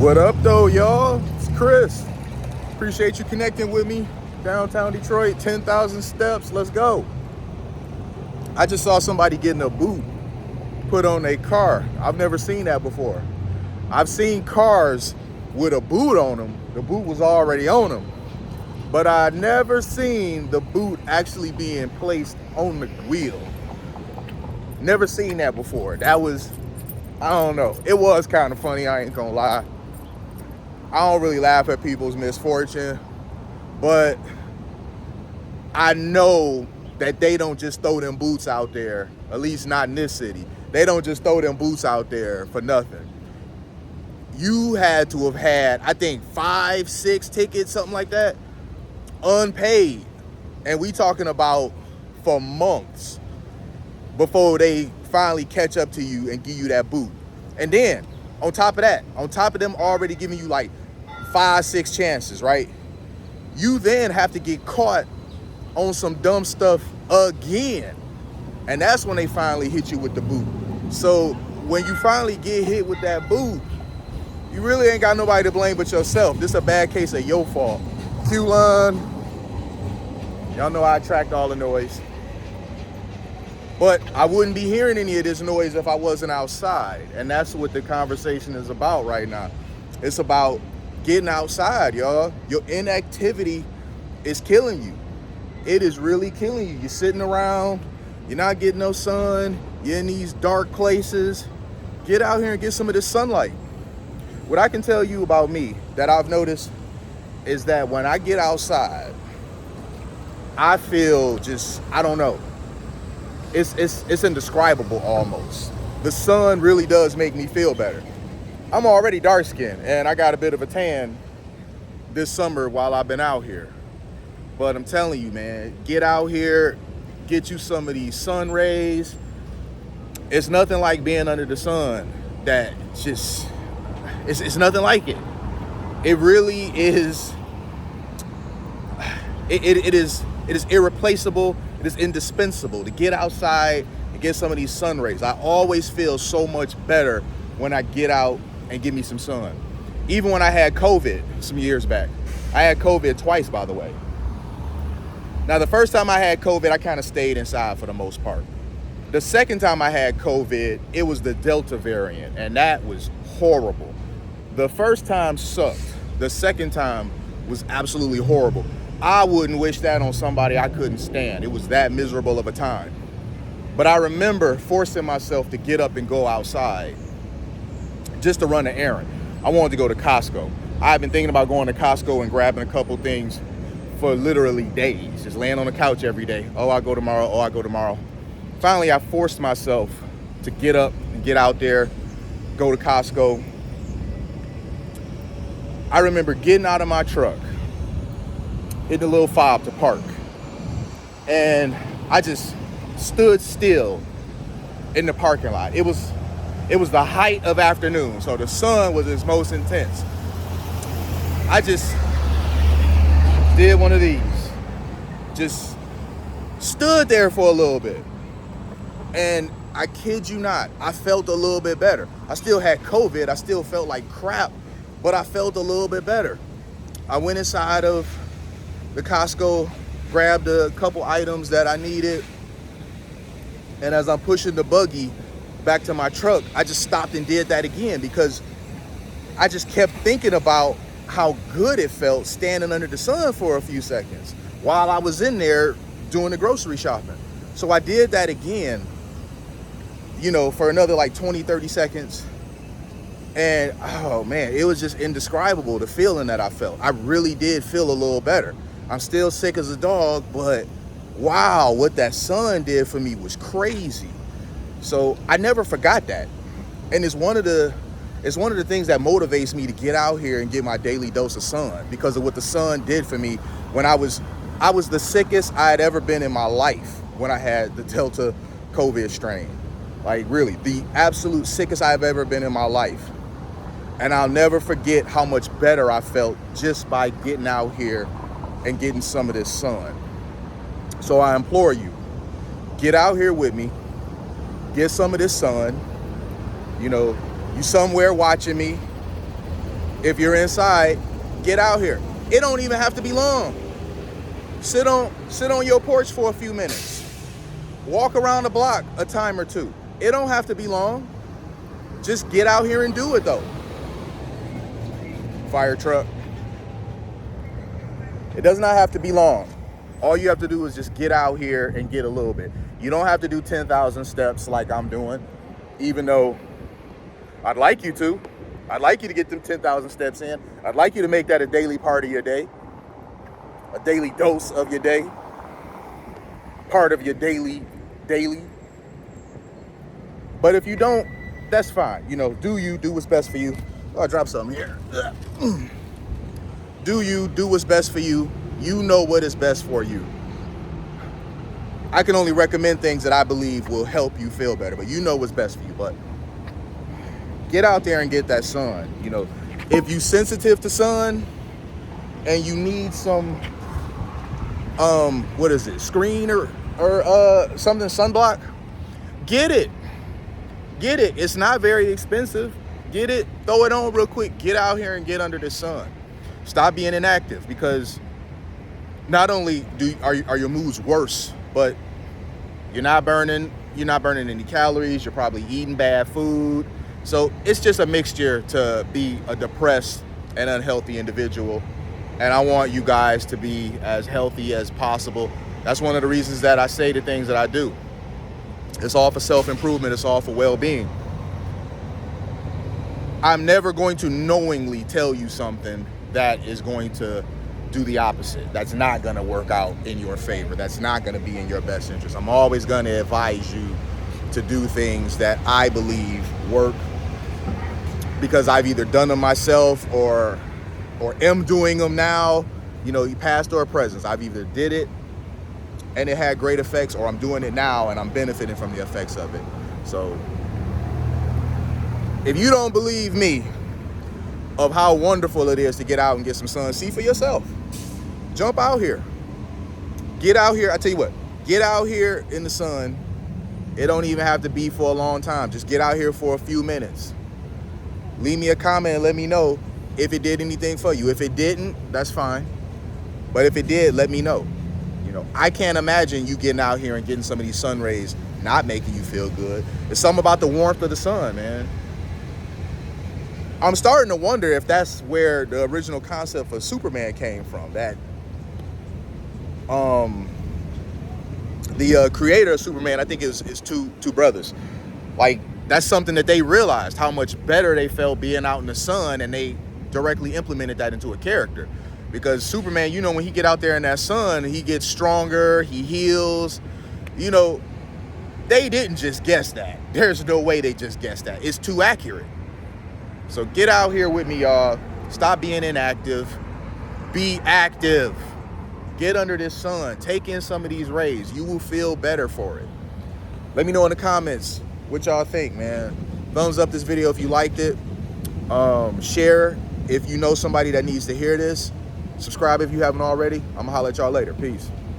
What up, though, y'all? It's Chris. Appreciate you connecting with me. Downtown Detroit, 10,000 steps. Let's go. I just saw somebody getting a boot put on a car. I've never seen that before. I've seen cars with a boot on them. The boot was already on them. But I never seen the boot actually being placed on the wheel. Never seen that before. That was, I don't know. It was kind of funny, I ain't gonna lie. I don't really laugh at people's misfortune, but I know that they don't just throw them boots out there, at least not in this city. They don't just throw them boots out there for nothing. You had to have had, I think, 5, 6 tickets, something like that, unpaid. And we talking about for months before they finally catch up to you and give you that boot. And then, on top of that, on top of them already giving you like 5, 6 chances, right? You then have to get caught on some dumb stuff again. And that's when they finally hit you with the boot. So when you finally get hit with that boot, you really ain't got nobody to blame but yourself. This is a bad case of your fault. Q-Line, y'all know I attract all the noise. But I wouldn't be hearing any of this noise if I wasn't outside. And that's what the conversation is about right now. It's about getting outside, y'all. Your inactivity is killing you. It is really killing you. You're sitting around, you're not getting no sun, you're in these dark places. Get out here and get some of this sunlight. What I can tell you about me that I've noticed is that when I get outside, I feel just, I don't know. It's indescribable almost. The sun really does make me feel better. I'm already dark skinned and I got a bit of a tan this summer while I've been out here. But I'm telling you, man, get out here, get you some of these sun rays. It's nothing like being under the sun. That just, it's nothing like it. It really is, it is irreplaceable. It is indispensable to get outside and get some of these sun rays. I always feel so much better when I get out and get me some sun. Even when I had COVID some years back. I had COVID twice, by the way. Now, the first time I had COVID, I kind of stayed inside for the most part. The second time I had COVID, it was the Delta variant, and that was horrible. The first time sucked. The second time was absolutely horrible. I wouldn't wish that on somebody I couldn't stand. It was that miserable of a time. But I remember forcing myself to get up and go outside just to run an errand. I wanted to go to Costco. I've been thinking about going to Costco and grabbing a couple things for literally days, just laying on the couch every day. Oh, I'll go tomorrow. Oh, I'll go tomorrow. Finally, I forced myself to get up and get out there, go to Costco. I remember getting out of my truck, hitting a little fob to park, and I just stood still in the parking lot. It was the height of afternoon, so the sun was its most intense. I just did one of these, just stood there for a little bit, and I kid you not, I felt a little bit better. I still had COVID, I still felt like crap, but I felt a little bit better. I went inside of the Costco, grabbed a couple items that I needed, and as I'm pushing the buggy back to my truck, I just stopped and did that again because I just kept thinking about how good it felt standing under the sun for a few seconds while I was in there doing the grocery shopping. So I did that again, for another like 20, 30 seconds. And oh man, it was just indescribable, the feeling that I felt. I really did feel a little better. I'm still sick as a dog, but wow, what that sun did for me was crazy. So I never forgot that. And it's one of the things that motivates me to get out here and get my daily dose of sun because of what the sun did for me when I was the sickest I had ever been in my life when I had the Delta COVID strain. Like really, the absolute sickest I've ever been in my life. And I'll never forget how much better I felt just by getting out here and getting some of this sun. So I implore you, get out here with me, get some of this sun. You somewhere watching me, If you're inside, get out here. It don't even have to be long. Sit on your porch for a few minutes. Walk around the block a time or two. It don't have to be long. Just get out here and do it though. Fire truck. It does not have to be long. All you have to do is just get out here and get a little bit. You don't have to do 10,000 steps like I'm doing, even though I'd like you to. I'd like you to get them 10,000 steps in. I'd like you to make that a daily part of your day, a daily dose of your day, part of your daily. But if you don't, that's fine. You know, do what's best for you. Oh, I dropped something here. Do what's best for you. You know what is best for you. I can only recommend things that I believe will help you feel better, but you know what's best for you. But get out there and get that sun. You know, if you sensitive to sun and you need some, what is it, screen or something, sunblock, get it. Get it. It's not very expensive. Get it, throw it on real quick. Get out here and get under the sun. Stop being inactive, because not only are your moods worse, but you're not burning any calories. You're probably eating bad food. So it's just a mixture to be a depressed and unhealthy individual. And I want you guys to be as healthy as possible. That's one of the reasons that I say the things that I do. It's all for self-improvement. It's all for well-being. I'm never going to knowingly tell you something that is going to do the opposite. That's not going to work out in your favor. That's not going to be in your best interest. I'm always going to advise you to do things that I believe work, because I've either done them myself or am doing them now. You know, past or present. I've either did it and it had great effects, or I'm doing it now and I'm benefiting from the effects of it. So if you don't believe me of how wonderful it is to get out and get some sun, see for yourself. Jump out here. Get out here. I tell you what, get out here in the sun. It don't even have to be for a long time. Just get out here for a few minutes. Leave me a comment and let me know if it did anything for you. If it didn't, that's fine. But if it did, let me know. You know, I can't imagine you getting out here and getting some of these sun rays not making you feel good. It's something about the warmth of the sun, man. I'm starting to wonder if that's where the original concept for Superman came from. That the creator of Superman, I think is two brothers. Like, that's something that they realized, how much better they felt being out in the sun, and they directly implemented that into a character. Because Superman, you know, when he get out there in that sun, he gets stronger, he heals. You know, they didn't just guess that. There's no way they just guessed that. It's too accurate. So get out here with me, y'all. Stop being inactive. Be active. Get under this sun. Take in some of these rays. You will feel better for it. Let me know in the comments what y'all think, man. Thumbs up this video if you liked it. Share if you know somebody that needs to hear this. Subscribe if you haven't already. I'm gonna holler at y'all later. Peace.